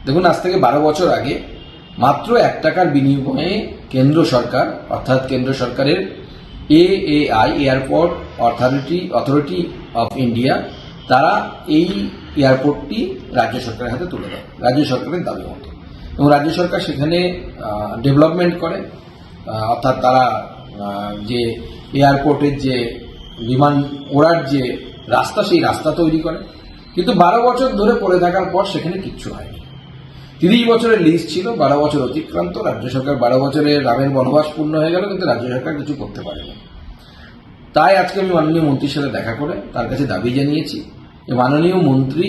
দেখুন, আজ থেকে 12 বছর আগে মাত্র 1 টাকার বিনিময়ে কেন্দ্র সরকার, অর্থাৎ কেন্দ্র সরকারের AAI, airport authority of India, তারা এই এয়ারপোর্টটি রাজ্য সরকারের হাতে তুলে দেয় রাজ্য সরকারের দাবি মতো। এবং রাজ্য সরকার সেখানে ডেভেলপমেন্ট করে, অর্থাৎ তারা যে এয়ারপোর্টের যে বিমান ওড়ার যে রাস্তা, সেই রাস্তা তৈরি করে। কিন্তু 12 বছর ধরে পড়ে থাকার পর সেখানে কিচ্ছু হয়নি। 30 বছরের লিজ ছিল, 12 বছর অতিক্রান্ত, রাজ্য সরকার 12 বছরের রামের বনবাস পূর্ণ হয়ে গেল, কিন্তু রাজ্য সরকার কিছু করতে পারেনি। তাই আজকে আমি মাননীয় মন্ত্রীর সাথে দেখা করে তার কাছে দাবি জানিয়েছি যে মাননীয় মন্ত্রী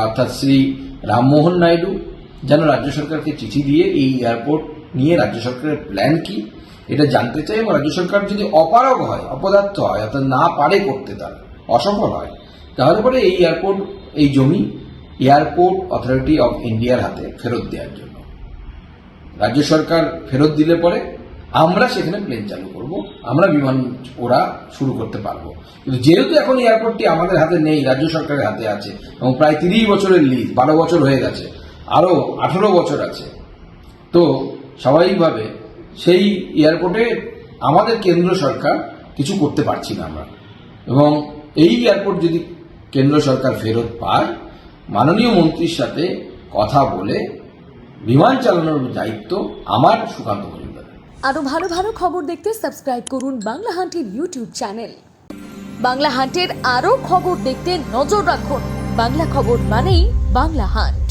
অর্থাৎ শ্রী রামমোহন নাইডু যেন রাজ্য সরকারকে চিঠি দিয়ে এই এয়ারপোর্ট নিয়ে রাজ্য সরকারের প্ল্যান কি এটা জানতে চাই, এবং রাজ্য সরকার যদি অপারগ হয়, অপদার্থ হয়, অর্থাৎ না পারে করতে, তার অসফল হয়, তাহলে পরে এই এয়ারপোর্ট, এই জমি এয়ারপোর্ট অথরিটি অফ ইন্ডিয়ার হাতে ফেরত দেওয়ার জন্য। রাজ্য সরকার ফেরত দিলে পরে আমরা সেখানে প্লেন চালু করব, আমরা বিমান ওরা শুরু করতে পারবো। কিন্তু যেহেতু এখন এয়ারপোর্টটি আমাদের হাতে নেই, রাজ্য সরকারের হাতে আছে, এবং প্রায় 30 বছরের লিজ, 12 বছর হয়ে গেছে, আরও 18 বছর আছে, তো স্বাভাবিকভাবে সেই এয়ারপোর্টে আমাদের কেন্দ্র সরকার কিছু করতে পারছি না আমরা। এবং এই এয়ারপোর্ট যদি কেন্দ্র সরকার ফেরত পায়, মাননীয় মন্ত্রীর সাথে কথা বলে বিমান চালানোর দায়িত্ব আমার, সুকান্ত মজুমদার। আরো ভালো ভালো খবর দেখতে সাবস্ক্রাইব করুন বাংলা হান্টের ইউটিউব চ্যানেল। বাংলা হান্টের আরো খবর দেখতে নজর রাখুন। বাংলা খবর মানেই বাংলা হান্ট।